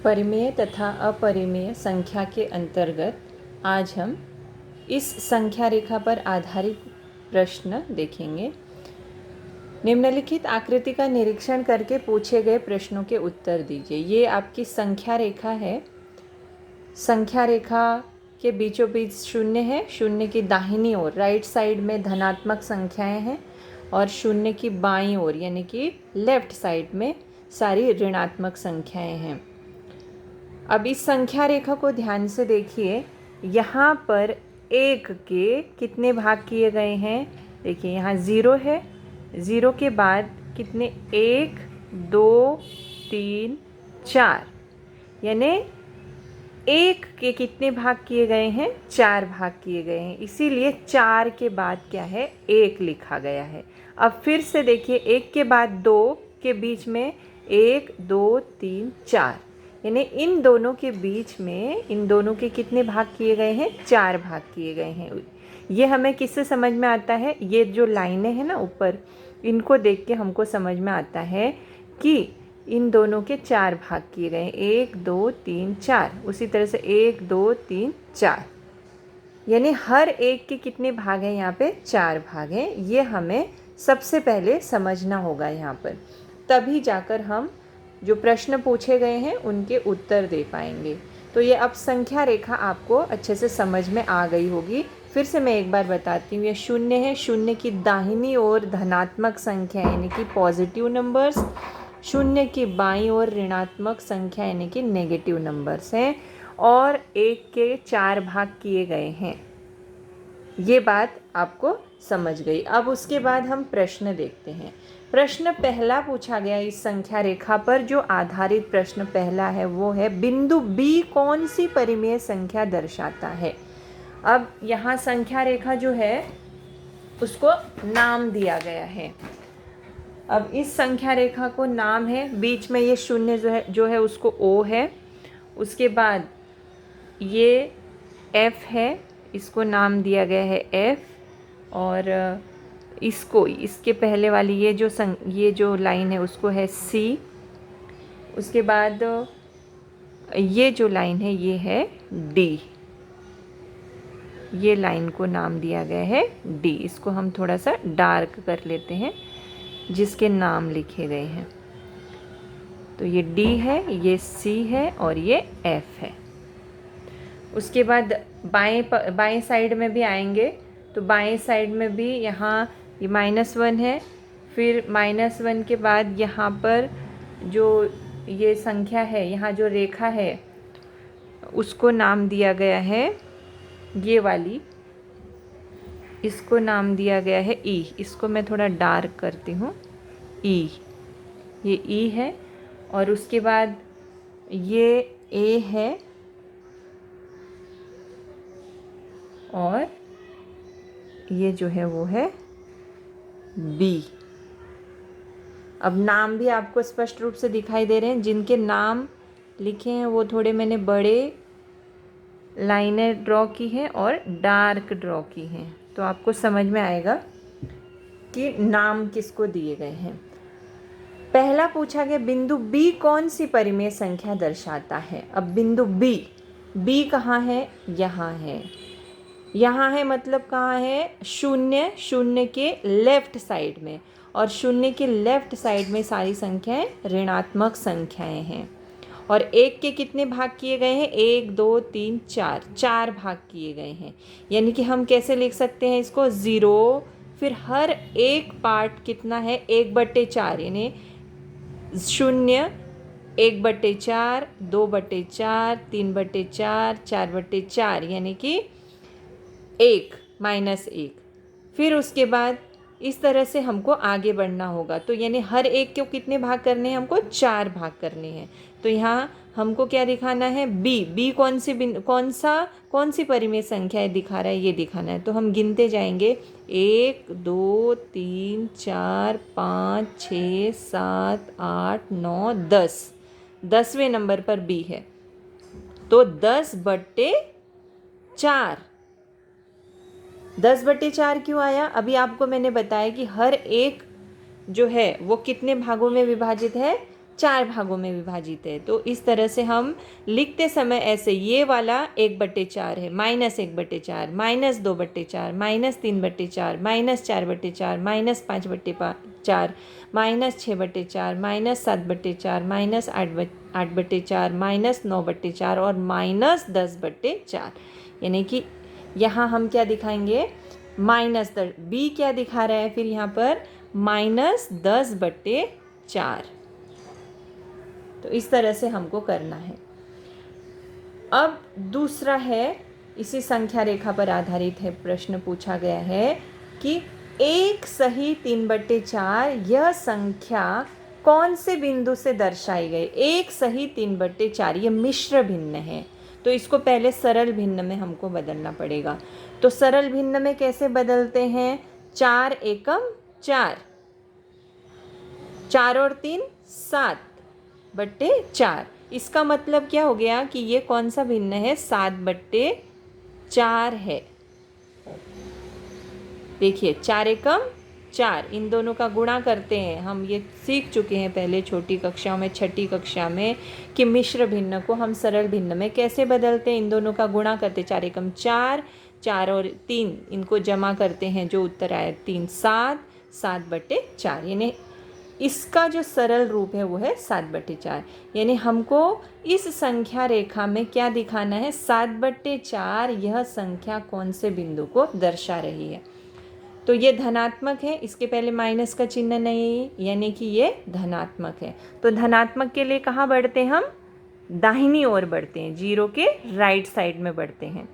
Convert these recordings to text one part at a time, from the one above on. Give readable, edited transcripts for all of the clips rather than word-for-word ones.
परिमेय तथा अपरिमेय संख्या के अंतर्गत आज हम इस संख्या रेखा पर आधारित प्रश्न देखेंगे। निम्नलिखित आकृति का निरीक्षण करके पूछे गए प्रश्नों के उत्तर दीजिए। ये आपकी संख्या रेखा है। संख्या रेखा के बीचों बीच शून्य है। शून्य की दाहिनी ओर राइट साइड में धनात्मक संख्याएं हैं और शून्य की बाईं ओर यानी कि लेफ्ट साइड में सारी ऋणात्मक संख्याएं हैं। अब इस संख्या रेखा को ध्यान से देखिए। यहाँ पर एक के कितने भाग किए गए हैं? देखिए यहाँ ज़ीरो है। ज़ीरो के बाद कितने? एक, दो, तीन, चार, यानी एक के कितने भाग किए गए हैं? चार भाग किए गए हैं। इसीलिए चार के बाद क्या है? एक लिखा गया है। अब फिर से देखिए, एक के बाद दो के बीच में एक, दो, तीन, चार, यानी इन दोनों के बीच में इन दोनों के कितने भाग किए गए हैं? चार भाग किए गए हैं। ये हमें किससे समझ में आता है? ये जो लाइनें हैं ना ऊपर, इनको देख के हमको समझ में आता है कि इन दोनों के चार भाग किए गए हैं। एक, दो, तीन, चार। उसी तरह से एक, दो, तीन, चार, यानी हर एक के कितने भाग हैं? यहाँ पे चार भाग हैं। ये हमें सबसे पहले समझना होगा यहाँ पर, तभी जाकर हम जो प्रश्न पूछे गए हैं उनके उत्तर दे पाएंगे। तो ये अब संख्या रेखा आपको अच्छे से समझ में आ गई होगी। फिर से मैं एक बार बताती हूँ। ये शून्य है। शून्य की दाहिनी ओर धनात्मक संख्या यानी कि पॉजिटिव नंबर्स, शून्य की बाईं ओर ऋणात्मक संख्या यानी कि नेगेटिव नंबर्स हैं, और एक के चार भाग किए गए हैं। ये बात आपको समझ गई। अब उसके बाद हम प्रश्न देखते हैं। प्रश्न पहला पूछा गया इस संख्या रेखा पर जो आधारित प्रश्न पहला है वो है, बिंदु बी कौन सी परिमेय संख्या दर्शाता है? अब यहाँ संख्या रेखा जो है उसको नाम दिया गया है। अब इस संख्या रेखा को नाम है, बीच में ये शून्य जो है उसको ओ है। उसके बाद ये एफ है, इसको नाम दिया गया है एफ, और इसको इसके पहले वाली ये जो लाइन है उसको है सी। उसके बाद ये जो लाइन है ये है डी। ये लाइन को नाम दिया गया है डी। इसको हम थोड़ा सा डार्क कर लेते हैं जिसके नाम लिखे गए हैं। तो ये डी है, ये सी है और ये एफ है। उसके बाद बाएं साइड में भी आएंगे तो बाएं साइड में भी यहाँ ये -1 है। फिर -1 के बाद यहाँ पर जो ये संख्या है, यहाँ जो रेखा है उसको नाम दिया गया है ये वाली, इसको नाम दिया गया है ई। इसको मैं थोड़ा डार्क करती हूँ, ई। ये ई है। और उसके बाद ये ए है और ये जो है वो है बी। अब नाम भी आपको स्पष्ट रूप से दिखाई दे रहे हैं। जिनके नाम लिखे हैं वो थोड़े मैंने बड़े लाइनें ड्रॉ की हैं और डार्क ड्रॉ की हैं, तो आपको समझ में आएगा कि नाम किसको दिए गए हैं। पहला पूछा गया, बिंदु बी कौन सी परिमेय संख्या दर्शाता है? अब बिंदु बी कहाँ है? यहाँ है। यहाँ है मतलब कहाँ है? शून्य के लेफ्ट साइड में, और शून्य के लेफ्ट साइड में सारी संख्याएं ऋणात्मक संख्याएं हैं। और एक के कितने भाग किए गए हैं? एक, दो, तीन, चार, चार भाग किए गए हैं। यानी कि हम कैसे लिख सकते हैं इसको? ज़ीरो, फिर हर एक पार्ट कितना है? 1/4, यानी शून्य 1/4, 2/4, 3/4, 4/4, यानी कि 1 -1। फिर उसके बाद इस तरह से हमको आगे बढ़ना होगा। तो यानी हर एक को कितने भाग करने हैं? हमको 4 भाग करने हैं। तो यहाँ हमको क्या दिखाना है? बी कौन सी परिमेय संख्या दिखा रहा है? ये दिखाना है। तो हम गिनते जाएंगे, 1, 2, 3, 4, 5, 6, 7, 8, 9, 10। 10वें नंबर पर बी है। तो 10/4। 10/4 क्यों आया? अभी आपको मैंने बताया कि हर एक जो है वो कितने भागों में विभाजित है? 4 भागों में विभाजित है। तो इस तरह से हम लिखते समय ऐसे, ये वाला 1/4 है, -1/4, -2/4, -3/4, -4/4, -5/4, -6/4, -7/4, -8/4, -9/4 और -10/4। यानी कि यहाँ हम क्या दिखाएंगे, -10। बी क्या दिखा रहा है फिर यहाँ पर, -10/4। तो इस तरह से हमको करना है। अब दूसरा है, इसी संख्या रेखा पर आधारित है, प्रश्न पूछा गया है कि 1 सही 3/4 यह संख्या कौन से बिंदु से दर्शाई गई। 1 सही 3/4 ये मिश्र भिन्न है, तो इसको पहले सरल भिन्न में हमको बदलना पड़ेगा। तो सरल भिन्न में कैसे बदलते हैं, 4 एकम 4, 4 और 3 7/4। इसका मतलब क्या हो गया कि ये कौन सा भिन्न है, 7/4 है। देखिए 4 एकम 4, इन दोनों का गुणा करते हैं। हम ये सीख चुके हैं पहले छोटी कक्षाओं में, छठी कक्षा में, कि मिश्र भिन्न को हम सरल भिन्न में कैसे बदलते हैं। इन दोनों का गुणा करते, 4 एकम 4, 4 और 3 इनको जमा करते हैं, जो उत्तर आया 3, 7/4। यानी इसका जो सरल रूप है वो है 7/4। यानी हमको इस संख्या रेखा में क्या दिखाना है, 7/4 यह संख्या कौन से बिंदु को दर्शा रही है। तो ये धनात्मक है, इसके पहले माइनस का चिन्ह नहीं, यानी कि ये धनात्मक है। तो धनात्मक के लिए कहाँ बढ़ते हैं हम, दाहिनी ओर बढ़ते हैं, 0 के राइट साइड में बढ़ते हैं।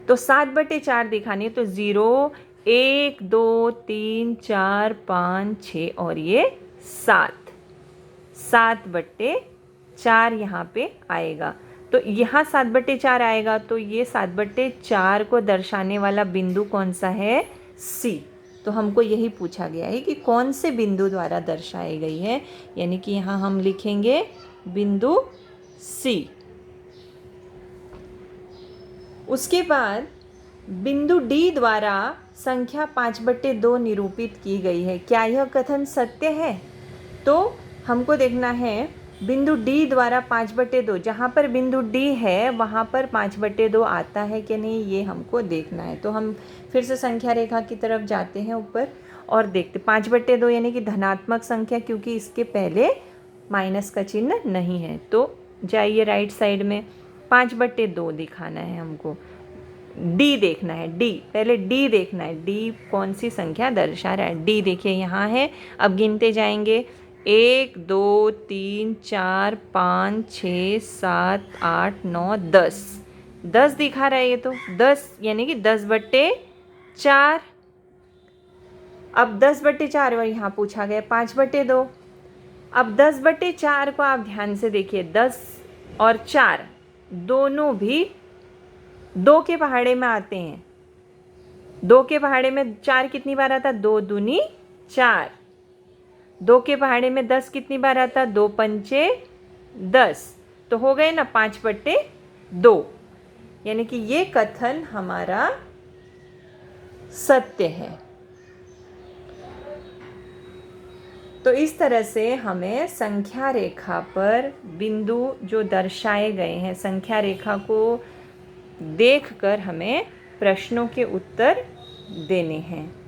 तो 7/4 दिखानी, तो 0, 1, 2, 3, 4, 5, 6 और ये 7/4 यहाँ पे आएगा। तो यहाँ 7/4 आएगा, तो ये 7/4 को दर्शाने वाला बिंदु कौन सा है, सी। तो हमको यही पूछा गया है कि कौन से बिंदु द्वारा दर्शाई गई है, यानी कि यहाँ हम लिखेंगे बिंदु सी। उसके बाद बिंदु डी द्वारा संख्या 5/2 निरूपित की गई है, क्या यह कथन सत्य है। तो हमको देखना है बिंदु डी द्वारा 5/2, जहाँ पर बिंदु डी है वहाँ पर 5/2 आता है कि नहीं, ये हमको देखना है। तो हम फिर से संख्या रेखा की तरफ जाते हैं ऊपर और देखते, 5/2 यानी कि धनात्मक संख्या, क्योंकि इसके पहले माइनस का चिन्ह नहीं है। तो जाइए राइट साइड में, 5/2 दिखाना है हमको, डी देखना है, डी पहले डी देखना है, डी कौन सी संख्या दर्शा रहा है। डी देखिए यहाँ है, अब गिनते जाएंगे, 1, 2, 3, 4, 5, 6, 7, 8, 9, 10। 10 दिखा रहा है ये, तो 10 यानी कि 10/4। अब 10/4 और यहाँ पूछा गया 5/2। अब 10/4 को आप ध्यान से देखिए, 10 और 4 दोनों भी 2 के पहाड़े में आते हैं। 2 के पहाड़े में 4 कितनी बार आता, 2 दूनी 4। 2 के पहाड़े में 10 कितनी बार आता, 2 पंचे 10। तो हो गए ना 5/2। यानी कि ये कथन हमारा सत्य है। तो इस तरह से हमें संख्या रेखा पर बिंदु जो दर्शाए गए हैं, संख्या रेखा को देखकर हमें प्रश्नों के उत्तर देने हैं।